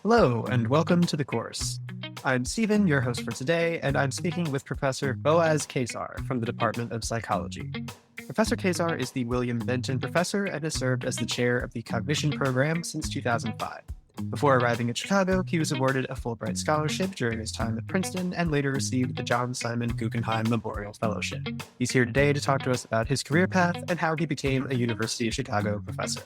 Hello, and welcome to the course. I'm Stephen, your host for today, and I'm speaking with Professor Boaz Keysar from the Department of Psychology. Professor Keysar is the William Benton Professor and has served as the chair of the Cognition Program since 2005. Before arriving at Chicago, he was awarded a Fulbright Scholarship during his time at Princeton and later received the John Simon Guggenheim Memorial Fellowship. He's here today to talk to us about his career path and how he became a University of Chicago professor.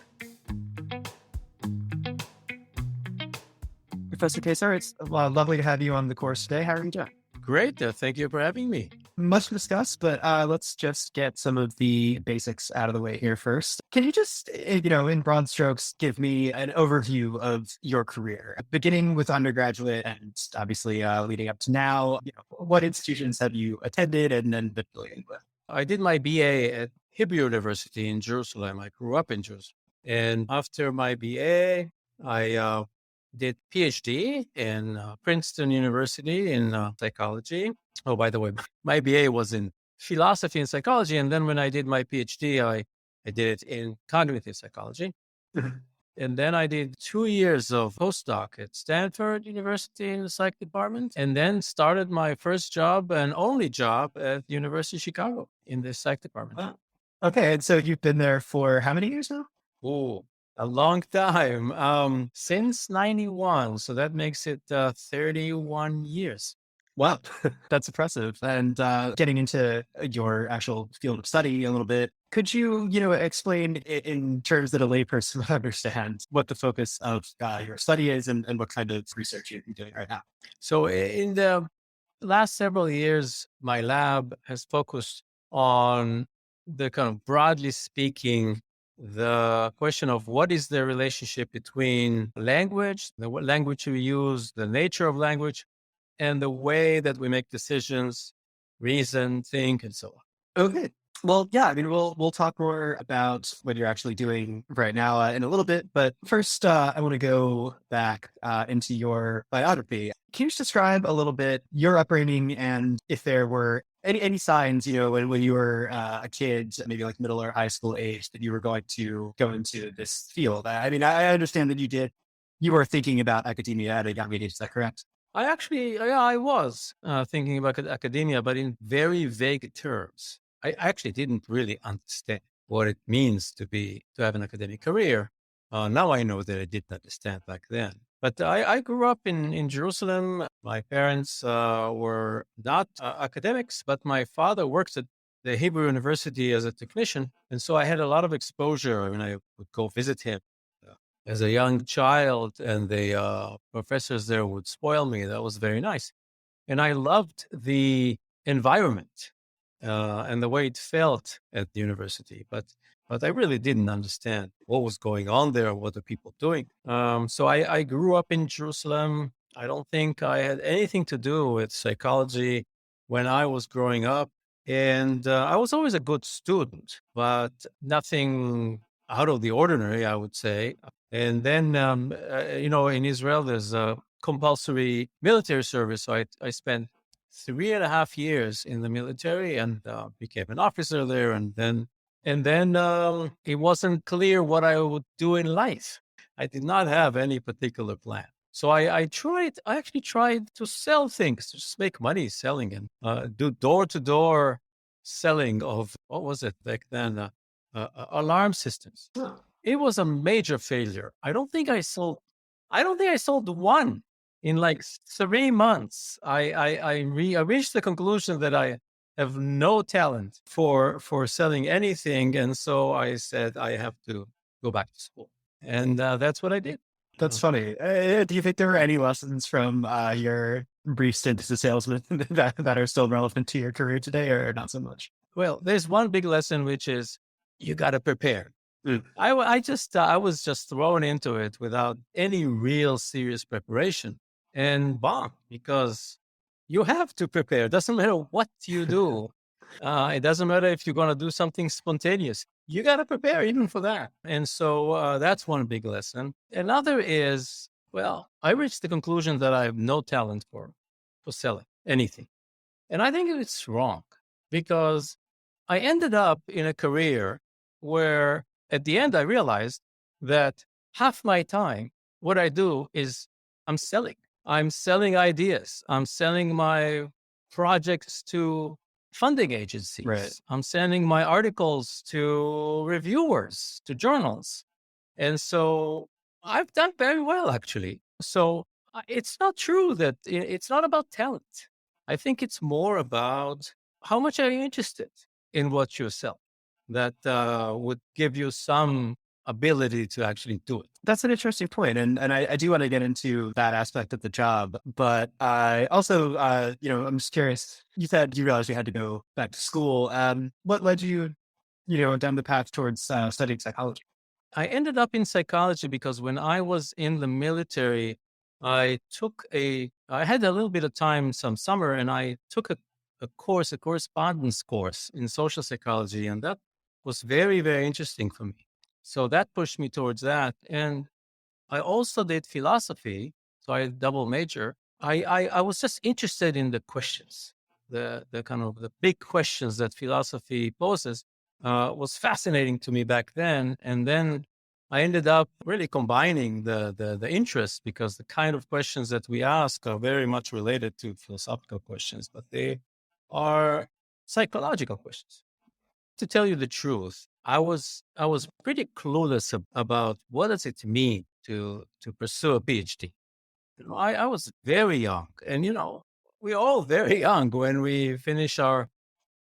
Professor Kesar, it's lovely to have you on the course today. How are you doing? Great. Thank you for having me. Much to discuss, but let's just get some of the basics out of the way here first. Can you just, in broad strokes, give me an overview of your career, beginning with undergraduate and obviously leading up to now? What institutions have you attended and then been affiliated with? I did my BA at Hebrew University in Jerusalem. I grew up in Jerusalem. And after my BA, I did PhD in Princeton University in psychology. Oh, by the way, my BA was in philosophy and psychology. And then when I did my PhD, I did it in cognitive psychology. And then I did 2 years of postdoc at Stanford University in the psych department, and then started my first job and only job at the University of Chicago in the psych department. Wow. Okay, and so you've been there for how many years now? Oh, a long time. Since 91. So that makes it 31 years. Wow, that's impressive. And getting into your actual field of study a little bit, could you, explain in terms that a layperson would understand what the focus of your study is and what kind of research you're doing right now? So in the last several years, my lab has focused on the kind of broadly speaking, the question of what is the relationship between language, what language we use, the nature of language, and the way that we make decisions, reason, think, and so on. Okay. Well, yeah, I mean, we'll talk more about what you're actually doing right now in a little bit. But first, I want to go back into your biography. Can you just describe a little bit your upbringing and if there were any signs, when you were a kid, maybe like middle or high school age, that you were going to go into this field? I mean, I understand that you were thinking about academia at a young age. Is that correct? I was thinking about academia, but in very vague terms. I actually didn't really understand what it means to have an academic career. Now I know that I didn't understand back then. But I grew up in Jerusalem. My parents were not academics, but my father works at the Hebrew University as a technician. And so I had a lot of exposure when I would go visit him as a young child, and the professors there would spoil me. That was very nice. And I loved the environment and the way it felt at the university. But I really didn't understand what was going on there, what the people doing. So I grew up in Jerusalem. I don't think I had anything to do with psychology when I was growing up. And I was always a good student, but nothing out of the ordinary, I would say. And then, in Israel, there's a compulsory military service. So I spent 3.5 years in the military and became an officer there. And then it wasn't clear what I would do in life. I did not have any particular plan. So I actually tried to sell things, to just make money selling and do door-to-door selling of, what was it back then? Alarm systems. It was a major failure. I don't think I sold one in like 3 months. I reached the conclusion that I have no talent for selling anything. And so I said, I have to go back to school. And that's what I did. That's funny. Do you think there were any lessons from your brief stint as a salesman that are still relevant to your career today, or not so much? Well, there's one big lesson, which is you got to prepare. I was just thrown into it without any real serious preparation and bombed because you have to prepare. It doesn't matter what you do. It doesn't matter if you're going to do something spontaneous. You got to prepare even for that. And so that's one big lesson. Another is, I reached the conclusion that I have no talent for selling anything. And I think it's wrong because I ended up in a career where at the end I realized that half my time, what I do is I'm selling. I'm selling ideas. I'm selling my projects to funding Right. agencies. I'm sending my articles to reviewers, to journals. And so I've done very well, actually. So it's not true that it's not about talent. I think it's more about how much are you interested in what you sell that would give you some ability to actually do it. That's an interesting point, and I do want to get into that aspect of the job, but I also, I'm just curious. You said you realized you had to go back to school. What led you, down the path towards studying psychology? I ended up in psychology because when I was in the military, I had a little bit of time some summer and I took a course, a correspondence course in social psychology. And that was very, very interesting for me. So that pushed me towards that. And I also did philosophy. So I double major. I was just interested in the questions, the kind of the big questions that philosophy poses was fascinating to me back then. And then I ended up really combining the interests because the kind of questions that we ask are very much related to philosophical questions, but they are psychological questions. To tell you the truth, I was pretty clueless about what does it mean to pursue a PhD. I was very young, and we're all very young when we finish our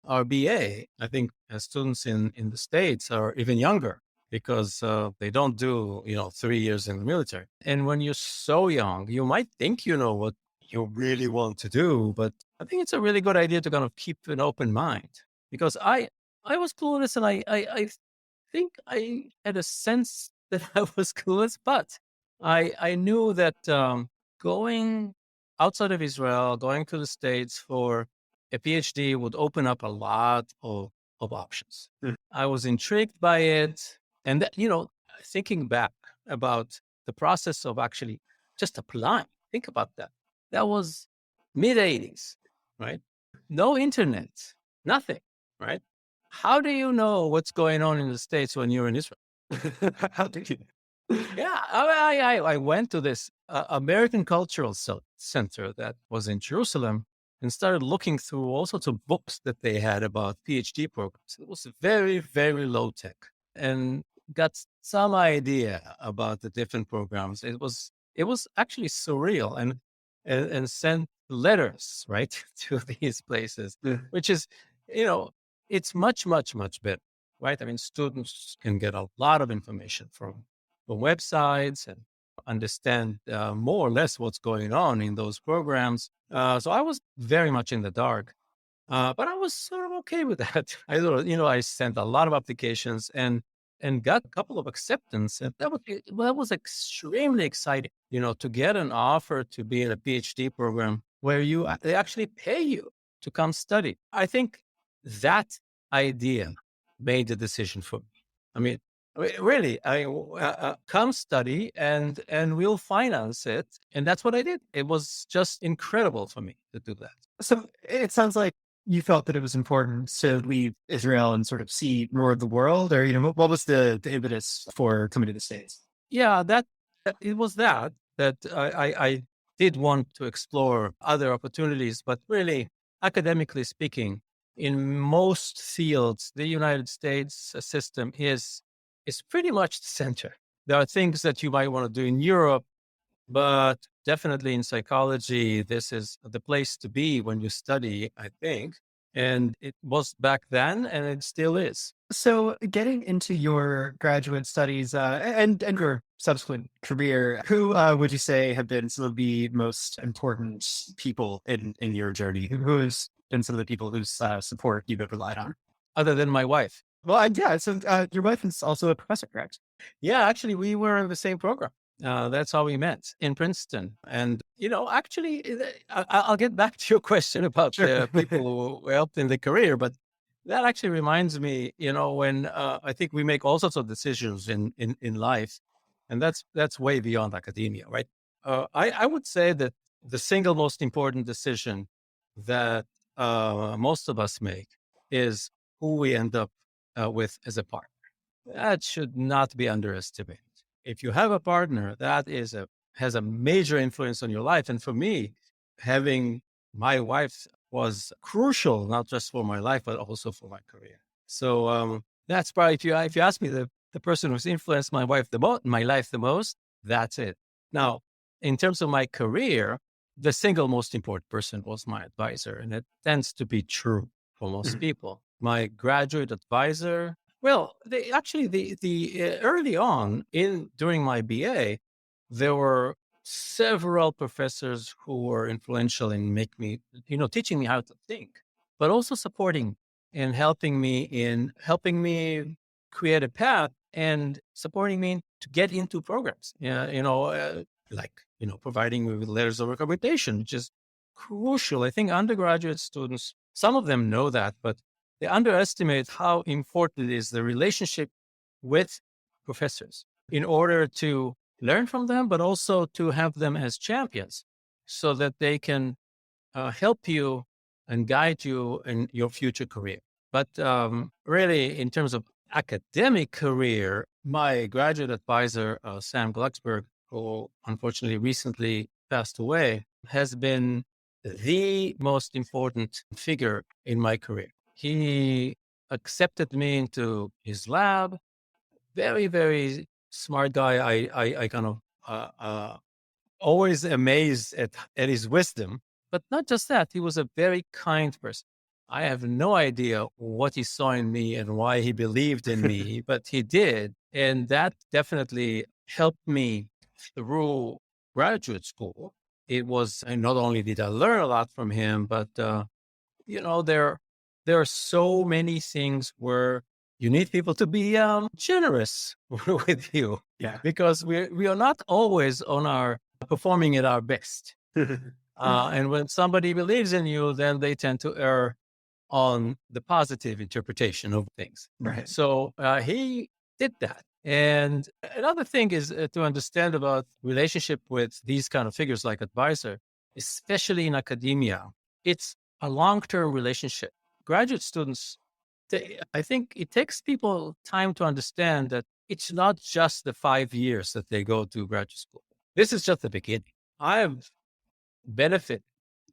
BA. I think students in the States are even younger because they don't do 3 years in the military. And when you're so young, you might think you know what you really want to do, but I think it's a really good idea to kind of keep an open mind because I was clueless, and I think I had a sense that I was clueless, but I knew that going outside of Israel, going to the States for a PhD would open up a lot of options. Mm. I was intrigued by it. And thinking back about the process of actually just applying, think about that. That was mid 80s, right? No internet, nothing, right? How do you know what's going on in the States when you're in Israel? How did you? Yeah, I went to this American Cultural Center that was in Jerusalem and started looking through all sorts of books that they had about PhD programs. It was very, very low tech and got some idea about the different programs. It was actually surreal and sent letters right to these places, Yeah. which is, you know, it's much, much, much better, right? I mean, students can get a lot of information from the websites and understand more or less what's going on in those programs. So I was very much in the dark, but I was sort of okay with that. I sent a lot of applications and got a couple of acceptance, and that was extremely exciting. To get an offer to be in a PhD program where they actually pay you to come study. I think that idea made the decision for me. I mean, really, come study and we'll finance it, and that's what I did. It was just incredible for me to do that. So it sounds like you felt that it was important to leave Israel and sort of see more of the world, or what was the impetus for coming to the States? Yeah, it was that I did want to explore other opportunities, but really, academically speaking, in most fields, the United States system is pretty much the center. There are things that you might want to do in Europe, but definitely in psychology, this is the place to be when you study, I think. And it was back then, and it still is. So, getting into your graduate studies and your subsequent career, who would you say have been some of the most important people in your journey? Who has been some of the people whose support you've relied on? Other than my wife. Well, yeah. So, your wife is also a professor, correct? Yeah, actually, we were in the same program. That's how we met in Princeton. And, actually, I'll get back to your question about Sure. the people who helped in the career. But that actually reminds me, when I think we make all sorts of decisions in life, and that's way beyond academia, right? I would say that the single most important decision that most of us make is who we end up with as a partner. That should not be underestimated. If you have a partner, that is a has a major influence on your life. And for me, having my wife was crucial, not just for my life, but also for my career. So that's probably, if you ask me, the person who's influenced my life the most, that's it. Now, in terms of my career, the single most important person was my advisor, and it tends to be true for most Mhm. people. My graduate advisor, well, they actually the early on in during my BA, there were several professors who were influential in teaching me how to think, but also supporting and helping me create a path and supporting me to get into programs. Yeah, providing me with letters of recommendation, which is crucial. I think undergraduate students, some of them know that, but they underestimate how important it is the relationship with professors in order to learn from them, but also to have them as champions so that they can help you and guide you in your future career. But really, in terms of academic career, my graduate advisor, Sam Glucksberg, who unfortunately recently passed away, has been the most important figure in my career. He accepted me into his lab. Very, very smart guy. I kind of always amazed at his wisdom. But not just that, he was a very kind person. I have no idea what he saw in me and why he believed in me, but he did. And that definitely helped me through graduate school. It was, and not only did I learn a lot from him, but you know, there there are so many things where you need people to be generous with you Yeah. because we are not always on our performing at our best. And when somebody believes in you, then they tend to err on the positive interpretation of things. Right. So he did that. And another thing is to understand about relationship with these kind of figures like advisor, especially in academia. It's a long-term relationship. Graduate students, I think it takes people time to understand that it's not just the 5 years that they go to graduate school. This is just the beginning. I have benefit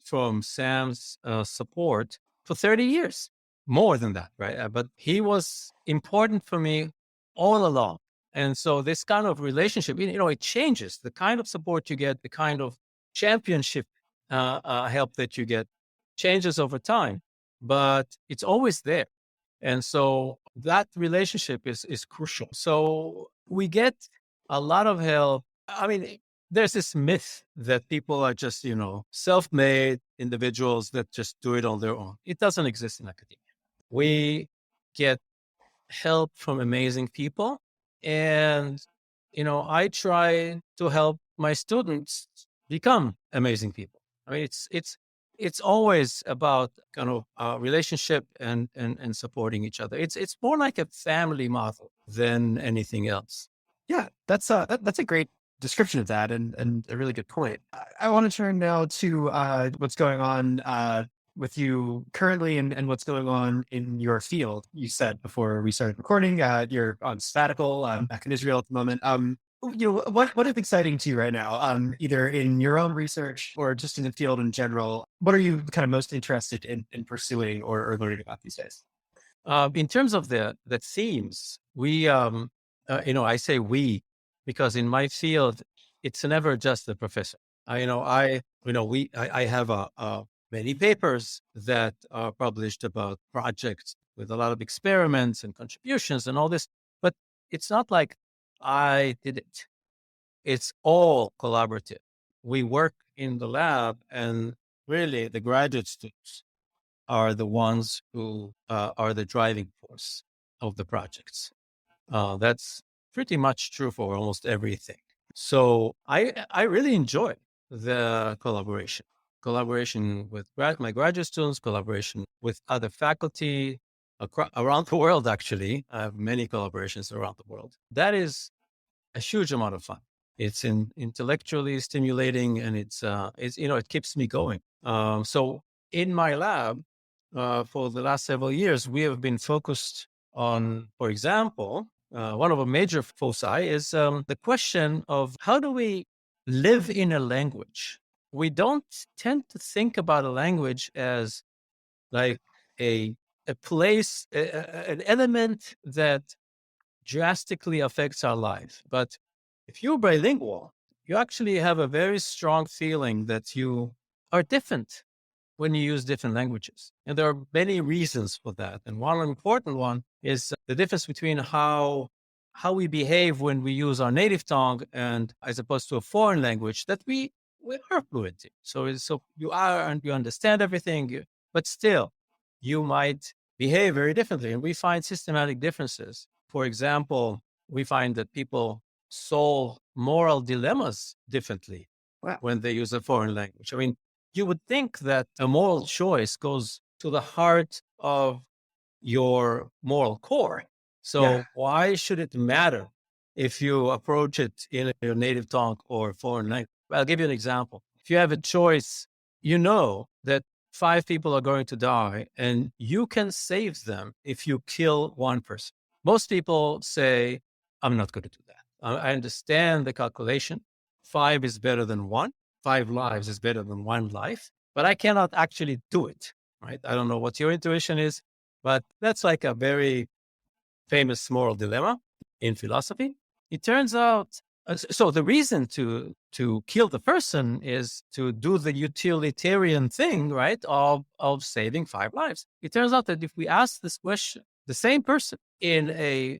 from Sam's support for 30 years, more than that, right? But he was important for me all along. And so this kind of relationship, it changes the kind of support you get, the kind of championship help that you get changes over time, but it's always there. And so that relationship is crucial. So we get a lot of help. I mean, there's this myth that people are just, self-made individuals that just do it on their own. It doesn't exist in academia. We get help from amazing people. And, I try to help my students become amazing people. I mean, it's always about kind of relationship and supporting each other. It's more like a family model than anything else. Yeah, that's a great description of that, and a really good point. I want to turn now to what's going on with you currently, and what's going on in your field. You said before we started recording, you're on sabbatical back in Israel at the moment. What is exciting to you right now? Either in your own research or just in the field in general. What are you kind of most interested in pursuing or learning about these days? In terms of the themes, I say we because in my field, it's never just the professor. I have many papers that are published about projects with a lot of experiments and contributions and all this, but it's not like I did it. It's all collaborative. We work in the lab, and really the graduate students are the ones who are the driving force of the projects. That's pretty much true for almost everything. So I really enjoy the collaboration with my graduate students, collaboration with other faculty around the world. Actually, I have many collaborations around the world. That is a huge amount of fun. It's intellectually stimulating, and it keeps me going. So in my lab, for the last several years, we have been focused on, for example, one of our major foci is the question of how do we live in a language. We don't tend to think about a language as like a a place, an element that drastically affects our life. But if you're bilingual, you actually have a very strong feeling that you are different when you use different languages. And there are many reasons for that. And one important one is the difference between how we behave when we use our native tongue and as opposed to a foreign language that we are fluent in. So you are and you understand everything, but still you might behave very differently. And we find systematic differences. For example, we find that people solve moral dilemmas differently Wow. when they use a foreign language. I mean, you would think that a moral choice goes to the heart of your moral core. Yeah. So why should it matter if you approach it in your native tongue or foreign language? I'll give you an example. If you have a choice, you know that 5 people are going to die and you can save them if you kill one person. Most people say, I'm not going to do that. I understand the calculation. 5 is better than 1. 5 lives is better than 1 life, but I cannot actually do it, right? I don't know what your intuition is, but that's like a very famous moral dilemma in philosophy. It turns out, so the reason to kill the person is to do the utilitarian thing, right? Of saving 5 lives. It turns out that if we ask this question, the same person in a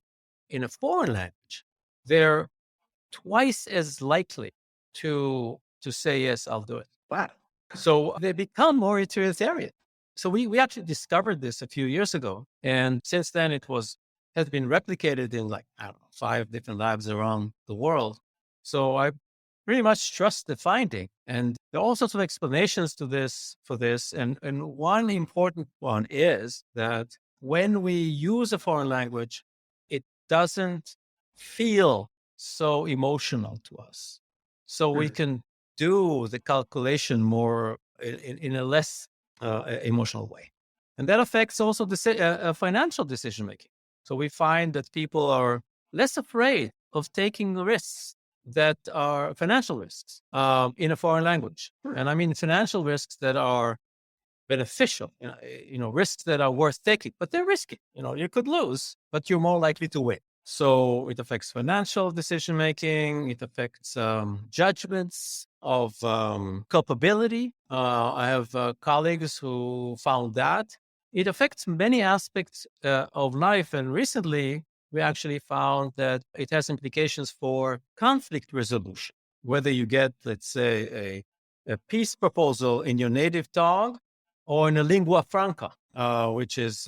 foreign language, they're twice as likely to say yes, I'll do it. Wow. So they become more utilitarian. So we actually discovered this a few years ago. And since then has been replicated in like, I don't know, 5 different labs around the world. So I pretty much trust the finding. And there are all sorts of explanations to this for this. And one important one is that when we use a foreign language, it doesn't feel so emotional to us. So we Hmm. can do the calculation more in a less emotional way. And that affects also the financial decision making. So we find that people are less afraid of taking risks that are financial risks in a foreign language. Hmm. And I mean financial risks that are beneficial, risks that are worth taking, but they're risky. You could lose, but you're more likely to win. So it affects financial decision making. It affects judgments of culpability. I have colleagues who found that it affects many aspects of life. And recently, we actually found that it has implications for conflict resolution. Whether you get, let's say, a peace proposal in your native tongue or in a lingua franca, which is,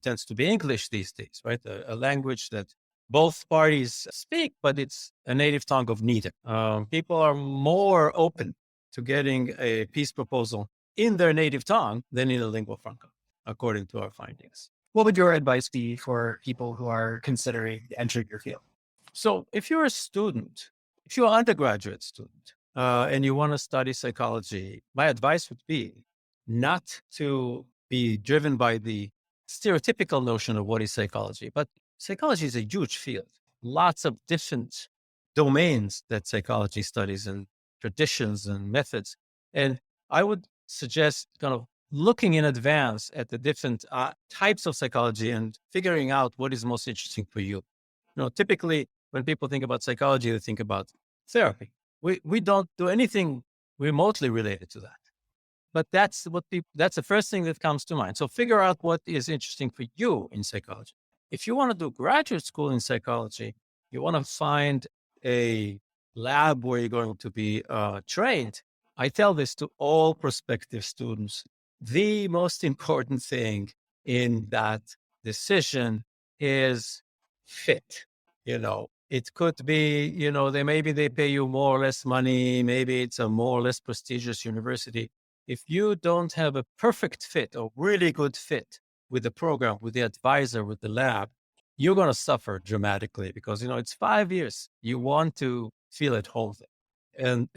tends to be English these days, right? A language that both parties speak, but it's a native tongue of neither. People are more open to getting a peace proposal in their native tongue than in a lingua franca, according to our findings. What would your advice be for people who are considering entering your field? So if you're a student, if you're an undergraduate student, and you want to study psychology, my advice would be not to be driven by the stereotypical notion of what is psychology, but psychology is a huge field, lots of different domains that psychology studies and traditions and methods. And I would suggest kind of looking in advance at the different types of psychology and figuring out what is most interesting for you. Typically when people think about psychology, they think about therapy. We don't do anything remotely related to that. But that's that's the first thing that comes to mind. So figure out what is interesting for you in psychology. If you want to do graduate school in psychology, you want to find a lab where you're going to be trained. I tell this to all prospective students. The most important thing in that decision is fit. It could be, maybe they pay you more or less money. Maybe it's a more or less prestigious university. If you don't have a perfect fit or really good fit with the program, with the advisor, with the lab, you're going to suffer dramatically because, it's 5 years. You want to feel at home there. And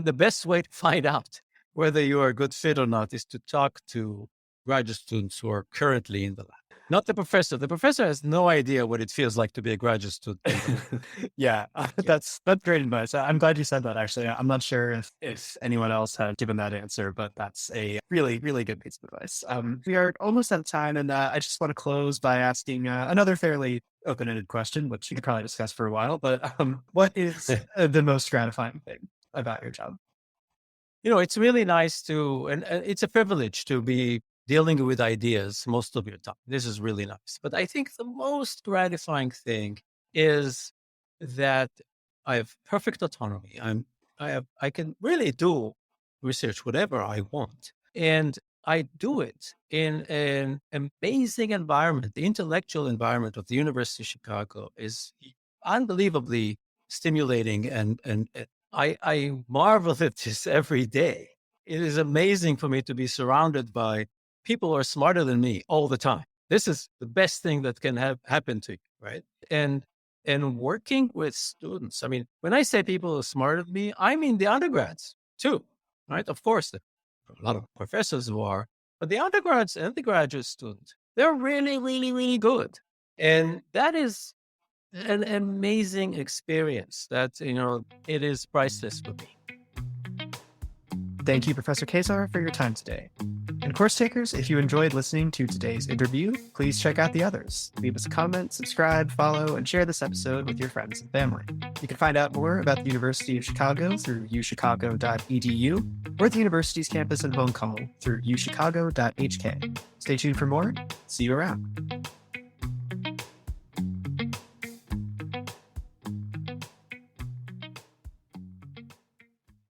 the best way to find out whether you are a good fit or not is to talk to graduate students who are currently in the lab. Not the professor. The professor has no idea what it feels like to be a graduate student. Yeah, that's great advice. I'm glad you said that, actually. I'm not sure if anyone else had given that answer, but that's a really, really good piece of advice. We are almost out of time, and I just want to close by asking another fairly open-ended question, which you could probably discuss for a while, but what is the most gratifying thing about your job? It's really nice and it's a privilege to be dealing with ideas most of your time. This is really nice. But I think the most gratifying thing is that I have perfect autonomy. I can really do research, whatever I want. And I do it in an amazing environment. The intellectual environment of the University of Chicago is unbelievably stimulating and I marvel at this every day. It is amazing for me to be surrounded by people who are smarter than me all the time. This is the best thing that can happen to you, right? And working with students. I mean, when I say people who are smarter than me, I mean the undergrads too, right? Of course, there are a lot of professors who are, but the undergrads and the graduate students, they're really, really, really good. And that is an amazing experience that, it is priceless for me. Thank you, Professor Keysar, for your time today. And course takers, if you enjoyed listening to today's interview, please check out the others. Leave us a comment, subscribe, follow, and share this episode with your friends and family. You can find out more about the University of Chicago through uchicago.edu or the university's campus in Hong Kong through uchicago.hk. Stay tuned for more. See you around.